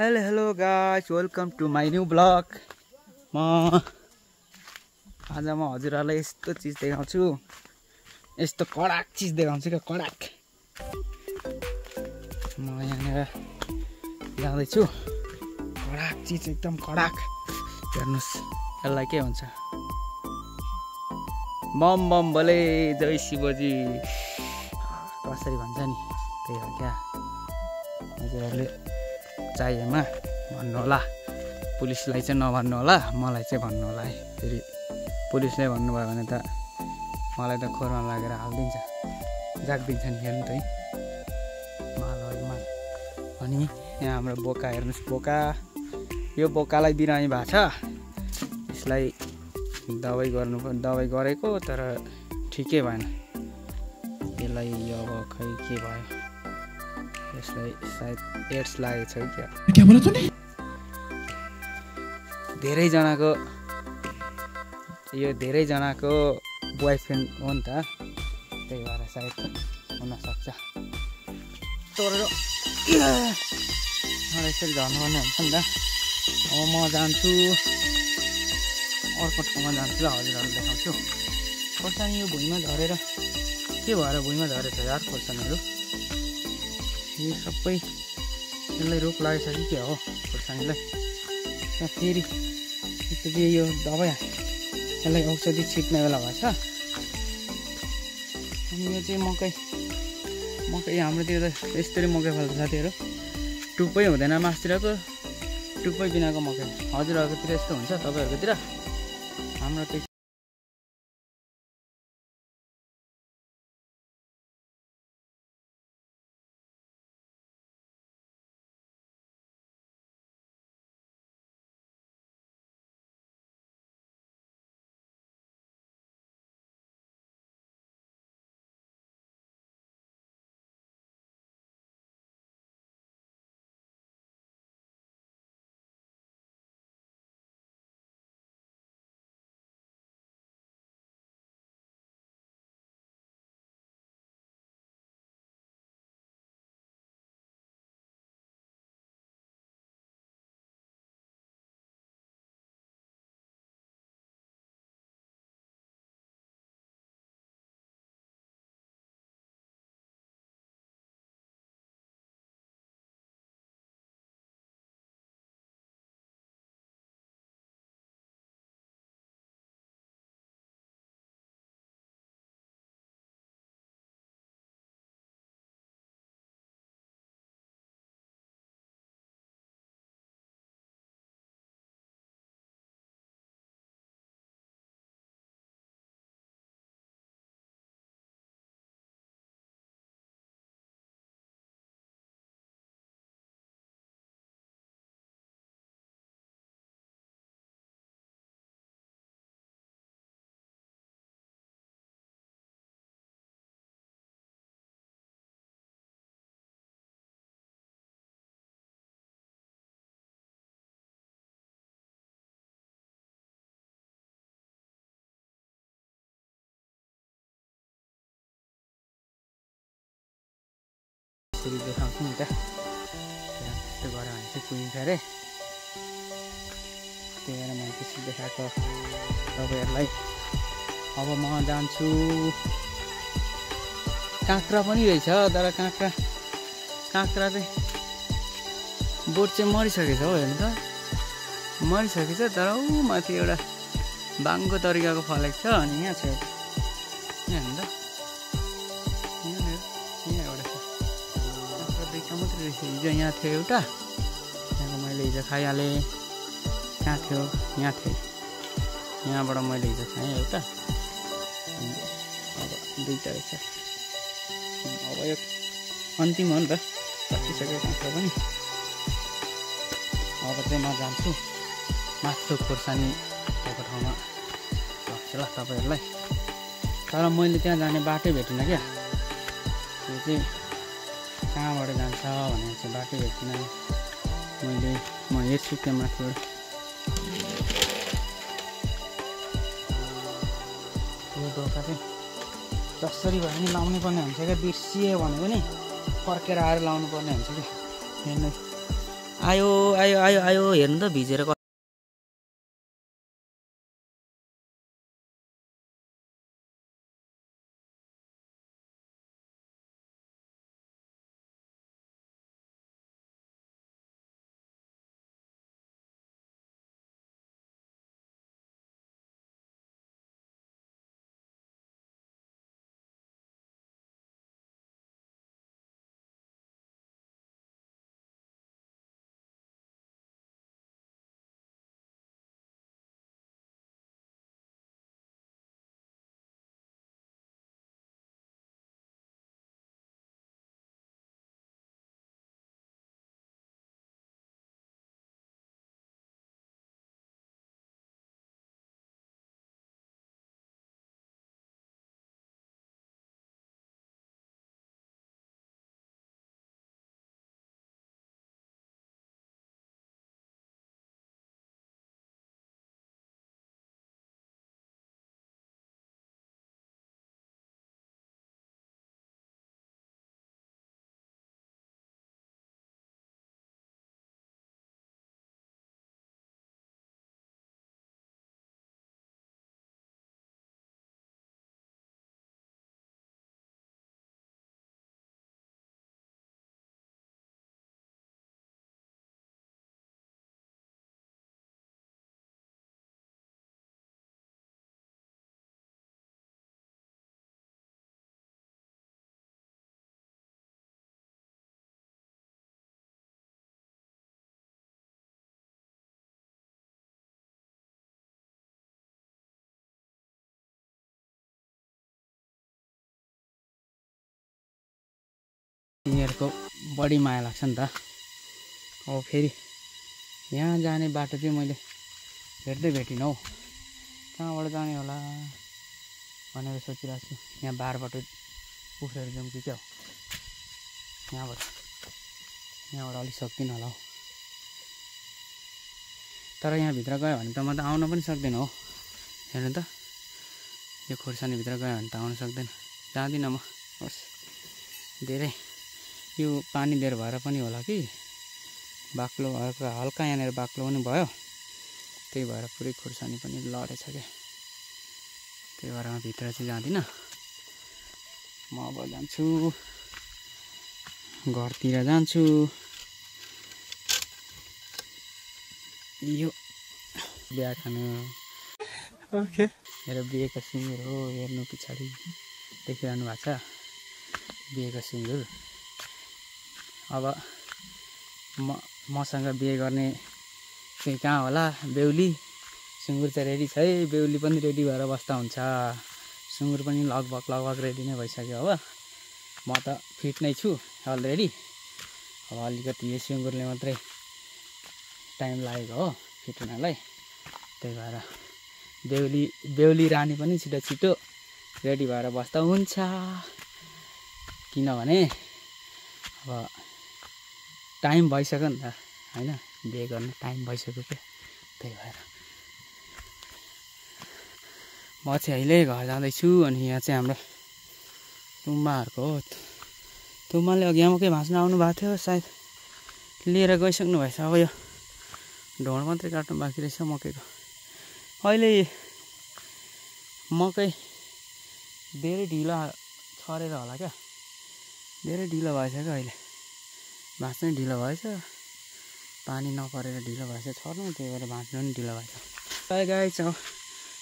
Hello guys, welcome to my new vlog. आज म हजुरहरुलाई यस्तो चीज देखाउँछु, यस्तो कडाक चीज देखाउँछु के कडाक। म यहाँ जाँदै छु, कडाक चीज एकदम कडाक। हेर्नुस् यसलाई के भन्छ, बम बम बोले जय शिवजी कसरी भन्छ नि, त्यही हो क्या। हजुरहरुले चाहिएमा भन्नु होला, पुलिसलाई चाहिँ नभन्नु होला, मलाई चाहिँ भन्नु होला है। फेरि पुलिसले भन्नुभयो भने त मलाई त खोरमा लागेर हाल्दिन्छ, जाग्दिन्छ नि। हेर्नु त है मालमा। अनि यहाँ हाम्रो बोका हेर्नुस्, बोका, यो बोकालाई बिरामी भएको छ। यसलाई दबाई गरेको तर ठिकै भएन। यसलाई अब खै के भयो, यसलाई सायद एड्स लागेको छ कि क्या बोला तूने। धेरैजनाको बोयफ्रेन्ड हो नि त, त्यही भएर सायद हुनसक्छ। तर यसरी झर्नुपर्ने हुन्छ नि त। अब म जान्छु अर्को ठाउँमा जान्छु ल, हजुरहरू देखाउँछु। खोर्सानी यो भुइँमा झरेर के भएर भुइँमा झरेछ यार खोर्सानीहरू। यो सबै यसलाई रोग लागिसक्यो क्या हो खोर्सानीलाई। त्यहाँ फेरि एकचोटि यो दबाई यसलाई औषधि छिट्ने बेला भएछ। अनि यो चाहिँ मकै हाम्रोतिर त यस्तरी मकै फल्छ साथीहरू। टुप्पै हुँदैन मासतिरको, टुप्पै बिनाको मकै। हजुरहरूकोतिर यस्तो हुन्छ तपाईँहरूकोतिर? हाम्रो त यसरी देखाउँछु नि त। त्यस्तो गऱ्यो भने चाहिँ कुहिन्छ अरे, त्यही भएर मैले त्यसरी देखाएको तपाईँहरूलाई। अब म जान्छु, काँक्रा पनि रहेछ तर काँक्रा चाहिँ बोट चाहिँ मरिसकेछ हो। हेर्नु त मरिसकेछ, तर ऊ माथि एउटा बाङ्गो तरिकाको फलेको छ। अनि यहाँ छ, यहाँ हेर्नु त, यहाँ एउटा छ मात्रै रहेछ। हिजो यहाँ थियो एउटा, त्यहाँको मैले हिजो खाइहालेँ। कहाँ थियो, यहाँ थियो, यहाँबाट मैले हिजो खाएँ एउटा। अब दुईवटा रहेछ। अब यो अन्तिम हो नि त, सकिसक्यो काँक्रा पनि। अब चाहिँ म जान्छु माथिल्लो खोर्सानी भएको ठाउँमा लग्छु ल तपाईँहरूलाई। तर मैले त्यहाँ जाने बाटै भेटिनँ क्या। त्यो चाहिँ कहाँबाट जान्छ भनेर चाहिँ बाटै भेटिनँ। म हेर्छु त्यहाँ माथिबाट। यो दोका चाहिँ जसरी भए पनि लाउनै पर्ने हुन्छ क्या। बिर्सियो भने पनि फर्केर आएर लाउनु पर्ने हुन्छ क्या। हेर्नु आयो आयो आयो आयो हेर्नु त भिजेर तिनीहरूको बढी माया लाग्छ नि त। अब फेरि यहाँ जाने बाटो चाहिँ मैले हेर्दै भेटिनँ हौ, कहाँबाट जाने होला भनेर सोचिरहेको छु। यहाँ बारबाट उफ्रेर जाउँ कि क्या हो, यहाँबाट अलिक सक्दिनँ होला हौ। तर यहाँभित्र गयो भने त म त आउन पनि सक्दैन हो। हेर्नु त यो खोर्सानीभित्र गयो भने त आउन सक्दैन, जाँदिनँ म। होस् धेरै यो पानी धेर भएर पनि होला कि बाक्लो भएको, हल्का यहाँनिर बाक्लो पनि भयो, त्यही भएर पुरै खोर्सानी पनि लडेछ क्या। त्यही भएर म भित्र चाहिँ जाँदिनँ। म अब जान्छु घरतिर जान्छु। यो बिहा खानु ओके मेरो बिहेको सुँगुर हो, हेर्नु पछाडि देखिरहनु भएको छ बिहेको सुँगुर। अब मसँग बिहे गर्ने चाहिँ कहाँ होला, बेहुली। सुँगुर चाहिँ रेडी छ है, बेहुली पनि रेडी भएर बस्दा हुन्छ। सुँगुर पनि लगभग रेडी नै भइसक्यो। अब म त फिट नै छु अलरेडी। अब अलिकति यो सुँगुरले मात्रै टाइम लागेको हो फिट हुनलाई। त्यही भएर बेहुली रानी पनि छिटो रेडी भएर बस्दा हुन्छ, किनभने अब टाइम भइसक्यो नि त होइन, बिहे गर्ने टाइम भइसक्यो क्या। त्यही भएर म चाहिँ अहिले घर जाँदैछु। अनि यहाँ चाहिँ हाम्रो तुम्बाहरूको हो। तुम्बाले अघि मकै भाँच्न आउनु भएको थियो, सायद लिएर गइसक्नु भएछ। अब यो ढोँड मात्रै काट्नु बाँकी रहेछ मकैको। अहिले मकै धेरै ढिलो छरेर होला क्या, धेरै ढिलो भएछ क्या। अहिले भाँच्नै ढिलो भएछ, पानी नपरेर ढिलो भएछ छर्नु, त्यही भएर भाँच्नु पनि ढिलो भएछ। बाइ गाइस,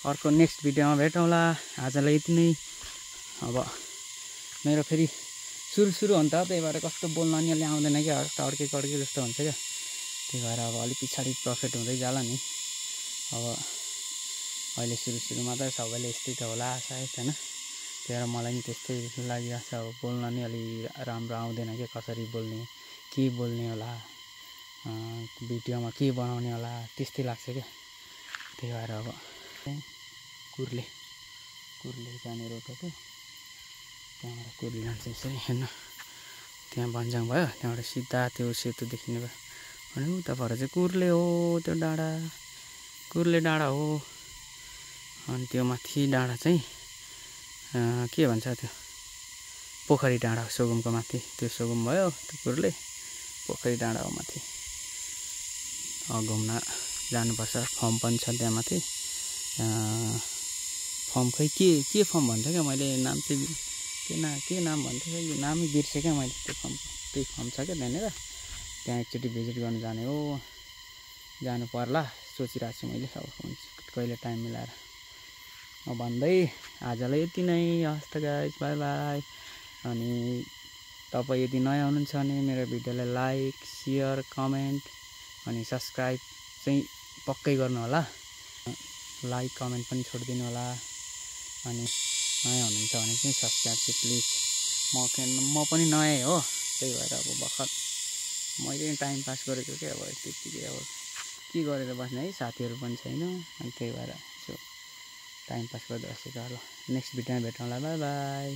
अर्को नेक्स्ट भिडियोमा भेटौँला। आजलाई यति नै। अब मेरो फेरि सुरु हो नि त, त्यही भएर कस्तो बोल्न नि अलि आउँदैन क्या, टड्के जस्तो हुन्छ क्या। त्यही भएर अब अलिक पछाडि प्रफिट हुँदै जाला नि। अब अहिले सुरुमा त सबैले यस्तै त होला सायद होइन, त्यही भएर मलाई नि त्यस्तै लागिरहेको छ। अब बोल्न नि अलि राम्रो आउँदैन क्या, कसरी बोल्ने, के बोल्ने होला, भिडियोमा के बनाउने होला त्यस्तै लाग्छ क्या। त्यही भएर अब कुर्ले जाने रोटो थियो, त्यहाँबाट कुर्ले जान्छ यसरी हेर्नु। त्यहाँ भन्ज्याङ भयो, त्यहाँबाट सिधा त्यो सेतु देखिने भयो भने उता भएर चाहिँ कुर्ले हो, त्यो डाँडा कुर्ले डाँडा हो। अनि त्यो माथि डाँडा चाहिँ के भन्छ, त्यो पोखरी डाँडा हो, सोगुमको माथि। त्यो सोगुम भयो, त्यो कुर्ले पोखरी डाँडा हो माथि। घुम्न जानुपर्छ। फर्म पनि छ त्यहाँ माथि। फर्म खै के फर्म भन्छ क्या, मैले नाम चाहिँ के नाम भन्थ्यो यो नामै बिर्सेँ क्या मैले। त्यो फर्म छ क्या त्यहाँनिर। त्यहाँ एकचोटि भिजिट गर्न जाने हो, जानु पर्ला सोचिरहेको छु मैले। अब हुन्छ कहिले टाइम मिलाएर। भन्दै आजलाई यति नै। हस् त गाइस, बाई बाई। अनि तपाईँ यदि नयाँ हुनुहुन्छ भने मेरो भिडियोलाई लाइक, सेयर, कमेन्ट अनि सब्सक्राइब चाहिँ पक्कै गर्नु होला। लाइक कमेन्ट पनि छोडिदिनु होला। अनि नयाँ हुनुहुन्छ भने चाहिँ सब्सक्राइब चाहिँ प्लिज। म पनि नयाँ हो, त्यही भएर अब भर्खर मैले टाइम पास गरेको क्या। अब त्यतिकै अब के गरेर बस्ने है, साथीहरू पनि छैन। अनि त्यही भएर यसो टाइम पास गर्दै बसेको। ल नेक्स्ट भिडियोमा भेटौँला, बाई बाई।